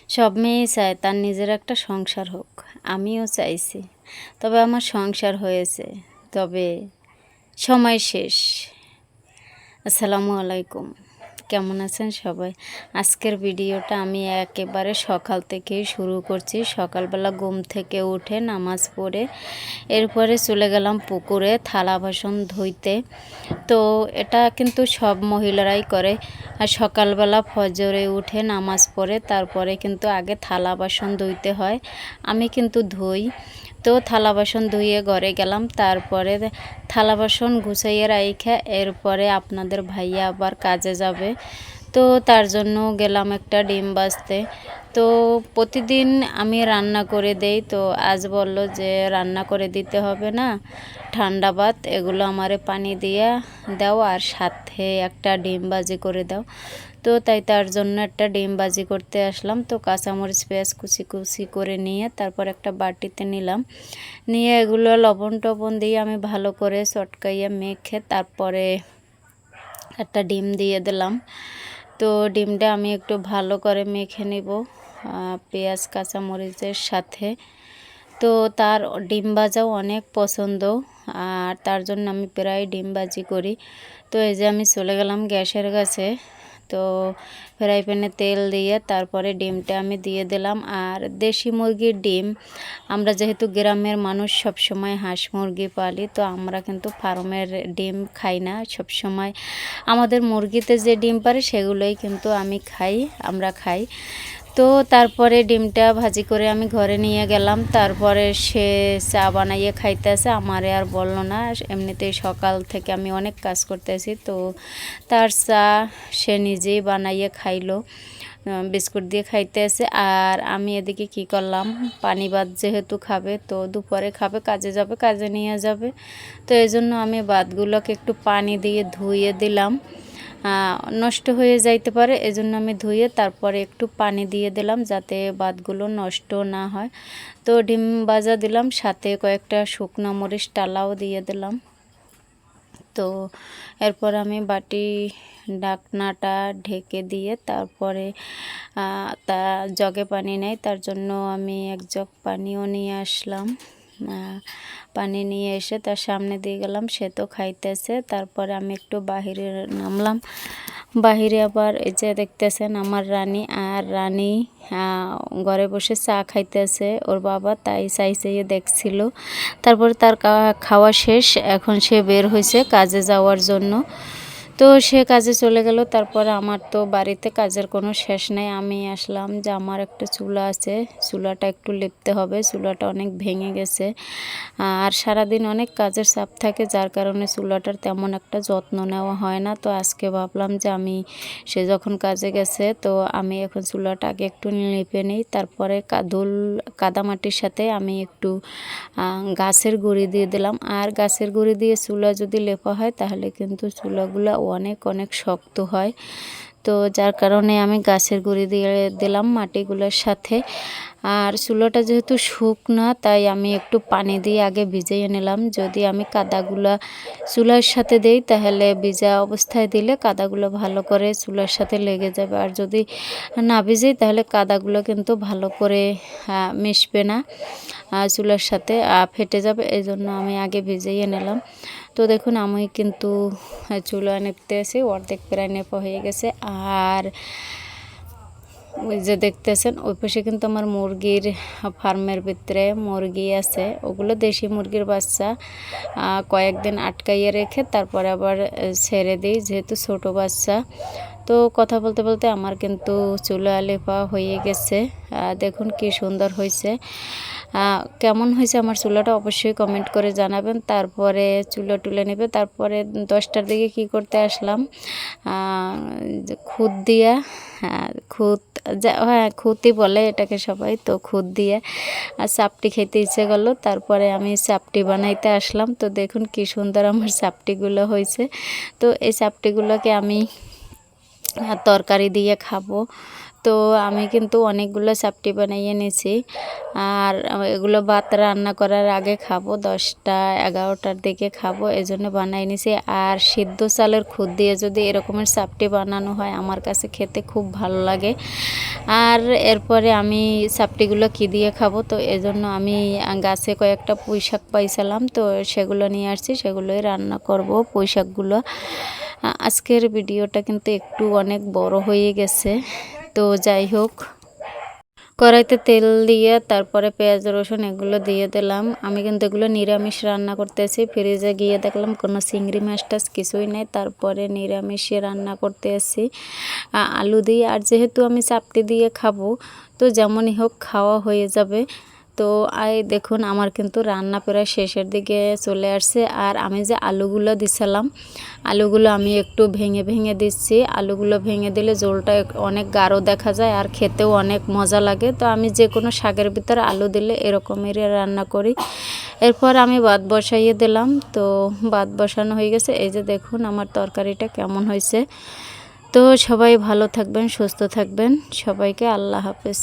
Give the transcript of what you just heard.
সব মেয়েই চায় তার নিজের একটা সংসার হোক। আমিও চাইছি। তবে আমার সংসার হয়েছে। তবে সময় শেষ। আসসালামু আলাইকুম। কেমন আছেন সবাই? আজকের ভিডিওটা আমি একেবারে সকাল থেকেই শুরু করছি। সকালবেলা ঘুম থেকে উঠে নামাজ পড়ে এরপরে চলে গেলাম পুকুরে থালা বাসন ধুইতে। তো এটা কিন্তু সব মহিলারাই করে। আর সকালবেলা ফজরে উঠে নামাজ পড়ে তারপরে কিন্তু আগে থালা বাসন ধুইতে হয়। আমি কিন্তু ধুই। তো থালা বাসন ধুয়ে ঘরে গেলাম, তারপরে থালা বাসন গুছাইয়ে রাইখা এরপরে আপনাদের ভাইয়া আবার কাজে যাবে। তো তার জন্য গেলাম একটা ডিম ভাজতে। তো প্রতিদিন আমি রান্না করে দেই, তো আজ বলল যে রান্না করে দিতে হবে না, ঠান্ডা ভাত এগুলো আমারে পানি দিয়ে দাও আর সাথে একটা ডিম ভাজি করে দাও। তো তাই তার জন্য একটা ডিম ভাজি করতে আসলাম। তো কাঁচামরিচ পেঁয়াজ কুচি কুচি করে নিয়ে তারপর একটা বাটিতে নিলাম, নিয়ে এগুলো লবণ টবণ দিয়ে আমি ভালো করে চটকাইয়া মেখে তারপরে একটা ডিম দিয়ে দিলাম। তো ডিমটা আমি একটু ভালো করে মেখে নিব পেঁয়াজ কাঁচামরিচের সাথে। তো তার ডিম ভাজাও অনেক পছন্দ, আর তার জন্য আমি প্রায় ডিম ভাজি করি। তো এই যে আমি চলে গেলাম গ্যাসের কাছে। তো ফ্রাই প্যানে তেল দিয়ে তারপরে ডিমটা আমি দিয়ে দিলাম। আর দেশি মুরগির ডিম, আমরা যেহেতু গ্রামের মানুষ সবসময় হাঁস মুরগি পালি, তো আমরা কিন্তু ফার্মের ডিম খাই না সবসময়। আমাদের মুরগিতে যে ডিম পারে সেগুলোই কিন্তু আমরা খাই। তো তারপরে ডিমটা ভাজি করে আমি ঘরে নিয়ে গেলাম। তারপরে সে চা বানাইয়ে খাইতেছে, আমারে আর বলল না। এমনিতেই সকাল থেকে আমি অনেক কাজ করতেছি, তো তার চা সে নিজেই বানাইয়ে খাইলো, বিস্কুট দিয়ে খাইতেছে। আর আমি এদিকে কি করলাম, পানি ভাত যেহেতু খাবে, তো দুপুরে খাবে, কাজে যাবে, কাজে নিয়ে যাবে। তো এই জন্য আমি ভাতগুলোকে একটু পানি দিয়ে ধুয়ে দিলাম, নষ্ট হয়ে যাইতে পারে, এজন্য আমি ধুয়ে তারপরে একটু পানি দিয়ে দিলাম যাতে ভাতগুলো নষ্ট না হয়। তো ডিম ভাজা দিলাম, সাথে কয়েকটা শুকনো মরিচ টালাও দিয়ে দিলাম। তো এরপর আমি বাটি ঢাকনাটা ঢেকে দিয়ে তারপরে তা জগে পানি নেই, তার জন্য আমি এক জগ পানিও নিয়ে আসলাম। পানি নিয়ে এসে তার সামনে দিয়ে গেলাম, সে তো খাইতেছে। তারপরে আমি একটু বাহিরে নামলাম। বাহিরে আবার এই যে দেখতেছেন আমার রানী, আর রানী ঘরে বসে চা খাইতেছে ওর বাবা, তাই চাইয়ে দেখছিল। তারপরে তার খাওয়া শেষ, এখন সে বের হয়েছে কাজে যাওয়ার জন্য। তো সে কাজে চলে গেল। তারপরে আমার তো বাড়িতে কাজের কোনো শেষ নাই। আমি আসলাম যে আমার একটা চুলা আছে, চুলাটা একটু লেপতে হবে, চুলাটা অনেক ভেঙে গেছে। আর সারাদিন অনেক কাজের চাপ থাকে, যার কারণে চুলাটার তেমন একটা যত্ন নেওয়া হয় না। তো আজকে ভাবলাম যে সে যখন কাজে গেছে, তো আমি এখন চুলাটা আগে একটু লেপে নিই। তারপরে কাদামাটির সাথে আমি একটু গাছের গুঁড়ি দিয়ে দিলাম। আর গাছের গুঁড়ি দিয়ে চুলা যদি লেপা হয় তাহলে কিন্তু চুলাগুলো অনেক অনেক শক্ত হয়। তো যার কারণে আমি গাছের গুঁড়ি দিয়ে দিলাম মাটিগুলোর সাথে। আর চুলাটা যেহেতু শুকনা, তাই আমি একটু পানি দিয়ে আগে ভিজিয়ে নিলাম। যদি আমি কাদাগুলা চুলার সাথে দেই তাহলে ভিজা অবস্থায় দিলে কাদাগুলো ভালো করে চুলার সাথে লেগে যাবে, আর যদি না ভিজাই তাহলে কাদাগুলো কিন্তু ভালো করে মিশবে না, চুলার সাথে ফেটে যাবে। এই জন্য আমি আগে ভিজিয়ে নিলাম। তো দেখুন আমি কিন্তু চুলা নেপতে আসি, অর্ধেক প্রায় নেপা হয়ে গেছে। আর ওই যে দেখতেছেন ওই পাশে কিন্তু আমার মুরগির ফার্মের ভিতরে মুরগি আছে, ওগুলো দেশি মুরগির বাচ্চা। কয়েকদিন আটকাইয়ে রেখে তারপরে আবার ছেড়ে দিই, যেহেতু ছোট বাচ্চা। তো কথা বলতে বলতে আমার কিন্তু চুলা লেপা হয়ে গেছে। দেখুন কি সুন্দর হয়েছে। কেমন হয়েছে আমার চুলাটা অবশ্যই কমেন্ট করে জানাবেন। তারপরে চুলা তুলে নেবে। তারপরে 10টার দিকে কি করতে আসলাম, খুদ দিয়া, হ্যাঁ খুদই বলে এটাকে সবাই, তো খুদ দিয়ে আর চাপটি খেতে ইচ্ছে করলো। তারপরে আমি চাপটি বানাইতে আসলাম। তো দেখুন কি সুন্দর আমার চাপটিগুলো হয়েছে। তো এই চাপটিগুলোকে আমি তরকারি দিয়ে খাবো। তো আমি কিন্তু অনেকগুলো চাপটি বানিয়ে নিয়েছি। আর এগুলো ভাত রান্না করার আগে খাবো, 10টা-11টার দিকে খাবো, এজন্য বানাই নিয়েছি। আর সিদ্ধ চালের খুদ দিয়ে যদি এরকমের চাপটি বানানো হয় আমার কাছে খেতে খুব ভালো লাগে। আর এরপরে আমি চাপটিগুলো কী দিয়ে খাবো, তো এজন্য আমি গাছে কয়েকটা পুঁই শাক পাইছিলাম, তো সেগুলো নিয়ে আসছি, সেগুলোই রান্না করব পুঁই শাকগুলো। আজকের ভিডিওটা কিন্তু একটু অনেক বড় হয়ে গেছে। তো যাই হোক, কড়াইতে তেল দিয়ে তারপরে পেঁয়াজ রসুন এগুলো দিয়ে দিলাম। আমি কিন্তু এগুলো নিরামিষ রান্না করতেছি। ফ্রিজে গিয়ে দেখলাম কোনো চিংড়ি মাছ টাছ কিছুই নেই, তারপরে নিরামিষে রান্না করতে আসি আলু দিয়ে। আর যেহেতু আমি চাপটি দিয়ে খাবো, তো যেমনই হোক খাওয়া হয়ে যাবে। তো দেখুন আমার কিন্তু রান্না প্রায় শেষের দিকে চলে আসছে। আর আমি যে আলুগুলো দিছিলাম, আলুগুলো আমি একটু ভেঙে ভেঙে দিচ্ছি। আলুগুলো ভেঙে দিলে ঝোলটা অনেক গাঢ় দেখা যায় আর খেতেও অনেক মজা লাগে। তো আমি যে কোনো শাকের ভিতরে আলু দিলে এরকমেরই রান্না করি। এরপর আমি ভাত বসাইয়ে দিলাম। তো ভাত বসানো হয়ে গেছে। এই যে দেখুন আমার তরকারিটা কেমন হয়েছে। তো সবাই ভালো থাকবেন, সুস্থ থাকবেন। সবাইকে আল্লাহ হাফেজ।